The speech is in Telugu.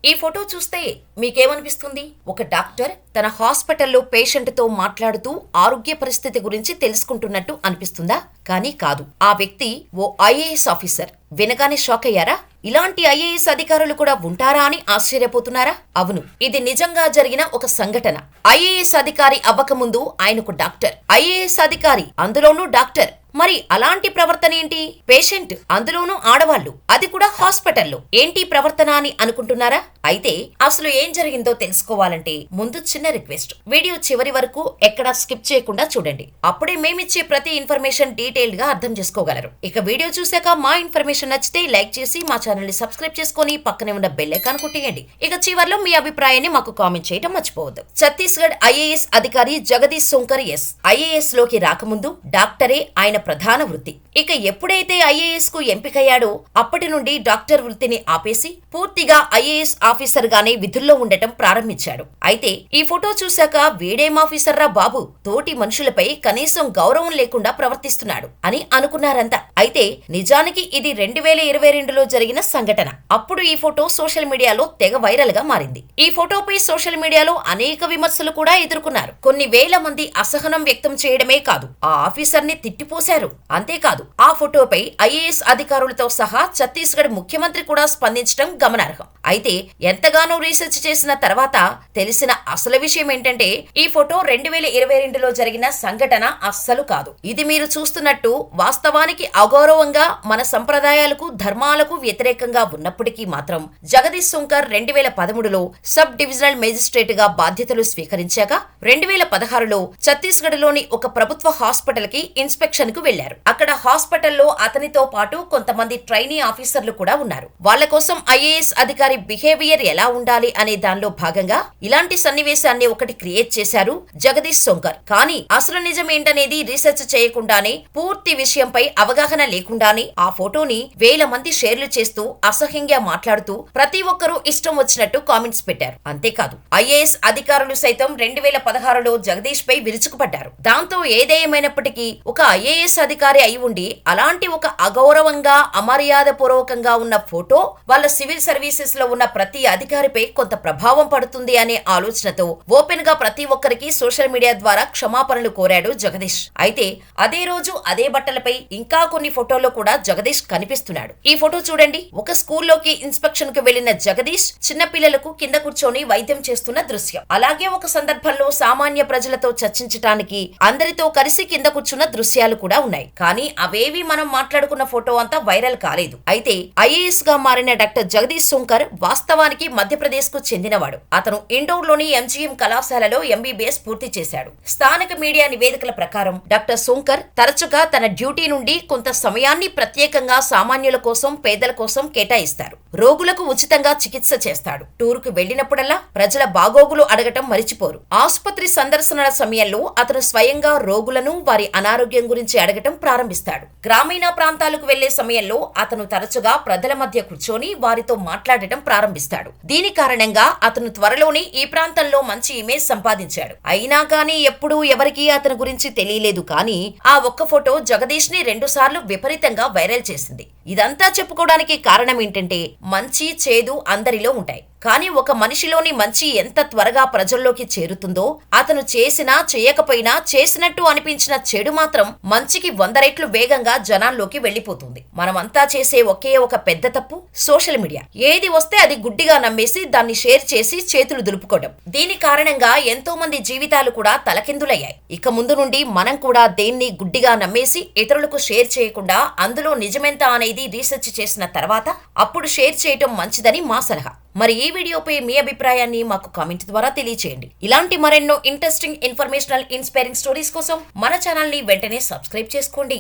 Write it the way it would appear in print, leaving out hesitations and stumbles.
ఈ ఫోటో చూస్తే మీకేమనిపిస్తుంది? ఒక డాక్టర్ తన హాస్పిటల్లో పేషెంట్తో మాట్లాడుతూ ఆరోగ్య పరిస్థితి గురించి తెలుసుకుంటున్నట్టు అనిపిస్తుందా? కానీ కాదు. ఆ వ్యక్తి ఓ ఐఏఎస్ ఆఫీసర్. వినగానే షాక్ అయ్యారా? ఇలాంటి ఐఏఎస్ అధికారులు కూడా ఉంటారా అని ఆశ్చర్యపోతున్నారా? అవును, ఇది నిజంగా జరిగిన ఒక సంఘటన. ఐఏఎస్ అధికారి అవ్వకముందు ఆయనకు డాక్టర్. ఐఏఎస్ అధికారి, అందులోనూ డాక్టర్. మరి అలాంటి ప్రవర్తన ఏంటి? పేషెంట్, అందులోనూ ఆడవాళ్లు, అది కూడా హాస్పిటల్లో. ఏంటి ప్రవర్తన అని అనుకుంటున్నారా? అయితే అసలు ఏం జరిగిందో తెలుసుకోవాలంటే ముందు చిన్న రిక్వెస్ట్. వీడియో చివరి వరకు ఎక్కడా స్కిప్ చేయకుండా చూడండి. అప్పుడే మేమిచ్చే ప్రతి ఇన్ఫర్మేషన్ డీటెయిల్డ్ గా అర్థం చేసుకోగలరు. ఇక వీడియో చూశాక మా ఇన్ఫర్మేషన్ నచ్చితే లైక్ చేసి మా ఛానల్ ని సబ్స్క్రైబ్ చేసుకుని పక్కనే ఉన్న బెల్ ఐకాన్ కొట్టేయండి. ఇక చివర్లో మీ అభిప్రాయాన్ని మాకు కామెంట్ చేయడం మర్చిపోవద్దు. ఛత్తీస్గఢ్ ఐఏఎస్ అధికారి జగదీష్ సోంకర్ ఐఏఎస్ లోకి రాకముందు డాక్టరే ఆయన ప్రధాన వృత్తి. ఇక ఎప్పుడైతే ఐఏఎస్ కు ఎంపికయ్యాడో అప్పటి నుండి డాక్టర్ వృత్తిని ఆపేసి పూర్తిగా ఐఏఎస్ ఆఫీసర్ గానే విధుల్లో ఉండటం ప్రారంభించాడు. అయితే ఈ ఫోటో చూశాక వీడేం ఆఫీసర్ రా బాబు, తోటి మనుషులపై కనీసం గౌరవం లేకుండా ప్రవర్తిస్తున్నాడు అని అనుకున్నారంతా. అయితే నిజానికి ఇది 2022లో జరిగిన సంఘటన. అప్పుడు ఈ ఫోటో సోషల్ మీడియాలో తెగ వైరల్ గా మారింది. ఈ ఫోటోపై సోషల్ మీడియాలో అనేక విమర్శలు కూడా ఎదుర్కొన్నారు. కొన్ని వేల మంది అసహనం వ్యక్తం చేయడమే కాదు, ఆ ఆఫీసర్ ని తిట్టిపోశారు. అంతేకాదు, ఆ ఫోటోపై ఐఏఎస్ అధికారులతో సహా ఛత్తీస్గఢ్ ముఖ్యమంత్రి కూడా స్పందించడం గమనార్హం. అయితే ఎంతగానో రీసెర్చ్ చేసిన తర్వాత తెలిసిన అసలు విషయం ఏంటంటే ఈ ఫోటో 2022లో జరిగిన సంఘటన అస్సలు కాదు. ఇది మీరు చూస్తున్నట్టు వాస్తవానికి అగౌరవంగా మన సంప్రదాయాలకు ధర్మాలకు వ్యతిరేకంగా ఉన్నప్పటికీ మాత్రం జగదీష్ సోంకర్ 2013లో సబ్ డివిజనల్ మేజిస్ట్రేట్ గా బాధ్యతలు స్వీకరించాక 2016లో ఛత్తీస్గఢ్ లోని ఒక ప్రభుత్వ హాస్పిటల్ కి ఇన్స్పెక్షన్ కు వెళ్లారు. అక్కడ హాస్పిటల్లో అతనితో పాటు కొంతమంది ట్రైనీ ఆఫీసర్లు కూడా ఉన్నారు. వాళ్ళ కోసం ఐఏఎస్ అధికారి బిహేవియర్ ఎలా ఉండాలి అనే దానిలో భాగంగా ఇలాంటి సన్నివేశాన్ని ఒకటి క్రియేట్ చేశారు జగదీష్ సోంకర్. కానీ అసలు నిజం ఏంటనేది రీసెర్చ్ చేయకుండానే, పూర్తి విషయంపై అవగాహన లేకుండానే ఆ ఫోటోని వేల మంది షేర్లు చేస్తూ అసహ్యంగా మాట్లాడుతూ ప్రతి ఒక్కరూ ఇష్టం వచ్చినట్టు కామెంట్స్ పెట్టారు. అంతేకాదు, ఐఏఎస్ అధికారులు సైతం 2016లో జగదీష్ పై విరుచుకుపడ్డారు. దాంతో ఏదేమైనప్పటికీ ఒక ఐఏఎస్ అధికారి అయి ఉండి అలాంటి ఒక అగౌరవంగా, అమర్యాద పూర్వకంగా ఉన్న ఫోటో వాళ్ళ సివిల్ సర్వీసెస్ లో ఉన్న ప్రతి అధికారిపై కొంత ప్రభావం పడుతుంది అనే ఆలోచనతో ఓపెన్ గా ప్రతి ఒక్కరికి సోషల్ మీడియా ద్వారా క్షమాపణలు కోరాడు జగదీష్. అయితే అదే రోజు అదే బట్టలపై ఇంకా కొన్ని ఫోటోల్లో కూడా జగదీష్ కనిపిస్తున్నాడు. ఈ ఫోటో చూడండి. ఒక స్కూల్లోకి ఇన్స్పెక్షన్ కు వెళ్లిన జగదీష్ చిన్న పిల్లలకు కింద కూర్చొని వైద్యం చేస్తున్న దృశ్యం. అలాగే ఒక సందర్భంలో సామాన్య ప్రజలతో చర్చించడానికి అందరితో కలిసి కింద కూర్చున్న దృశ్యాలు కూడా ఉన్నాయి. కానీ అవేవి మనం మాట్లాడుకున్న ఫోటో అంతా వైరల్ కాలేదు. అయితే ఐఏఎస్ గా మారిన డాక్టర్ జగదీష్ సోంకర్ వాస్తవానికి మధ్యప్రదేశ్ కు చెందినవాడు. అతను ఇండోర్ లోని ఎంజీఎం కళాశాలలో ఎంబీబీఎస్ పూర్తి చేశాడు. స్థానిక మీడియా నివేదికల ప్రకారం డాక్టర్ సోంకర్ తరచుగా తన డ్యూటీ నుండి కొంత సమయాన్ని ప్రత్యేకంగా సామాన్యుల కోసం, పేదల కోసం కేటాయిస్తారు. రోగులకు ఉచితంగా చికిత్స చేస్తాడు. టూరుకు వెళ్లినప్పుడల్లా ప్రజల బాగోగులు అడగటం మరిచిపోరు. ఆసుపత్రి సందర్శనల సమయంలో అతను స్వయంగా రోగులను వారి అనారోగ్యం గురించి అడగటం ప్రారంభిస్తాడు. గ్రామీణ ప్రాంతాలకు వెళ్లే సమయంలో అతను తరచుగా ప్రజల మధ్య కూర్చొని వారితో మాట్లాడటం ప్రారంభిస్తాడు. దీని కారణంగా అతను త్వరలోనే ఈ ప్రాంతంలో మంచి ఇమేజ్ సంపాదించాడు. అయినా కానీ ఎప్పుడూ ఎవరికీ అతని గురించి తెలియలేదు. కానీ ఆ ఒక్క ఫోటో జగదీష్ ని 2 సార్లు విపరీతంగా వైరల్ చేసింది. ఇదంతా చెప్పుకోవడానికి కారణం ఏంటంటే మంచి, చేదు అందరిలో ఉంటాయి. కానీ ఒక మనిషిలోని మంచి ఎంత త్వరగా ప్రజల్లోకి చేరుతుందో, అతను చేసినా చేయకపోయినా చేసినట్టు అనిపించిన చెడు మాత్రం మంచికి 100 రెట్లు వేగంగా జనాల్లోకి వెళ్లిపోతుంది. మనమంతా చేసే ఒకే ఒక పెద్ద తప్పు సోషల్ మీడియా. ఏది వస్తే అది గుడ్డిగా నమ్మేసి దాన్ని షేర్ చేసి చేతులు దులుపుకోవడం. దీని కారణంగా ఎంతో మంది జీవితాలు కూడా తలకిందులయ్యాయి. ఇక ముందు నుండి మనం కూడా దేన్ని గుడ్డిగా నమ్మేసి ఇతరులకు షేర్ చేయకుండా అందులో నిజమెంత అనేది రీసెర్చ్ చేసిన తర్వాత అప్పుడు షేర్ చేయటం మంచిదని మా సలహా. మరి ఈ వీడియోపై మీ అభిప్రాయాన్ని మాకు కామెంట్ ద్వారా తెలియచేయండి. ఇలాంటి మరెన్నో ఇంట్రెస్టింగ్, ఇన్ఫర్మేషనల్, ఇన్స్పైరింగ్ స్టోరీస్ కోసం మన ఛానల్ ని వెంటనే సబ్స్క్రైబ్ చేసుకోండి.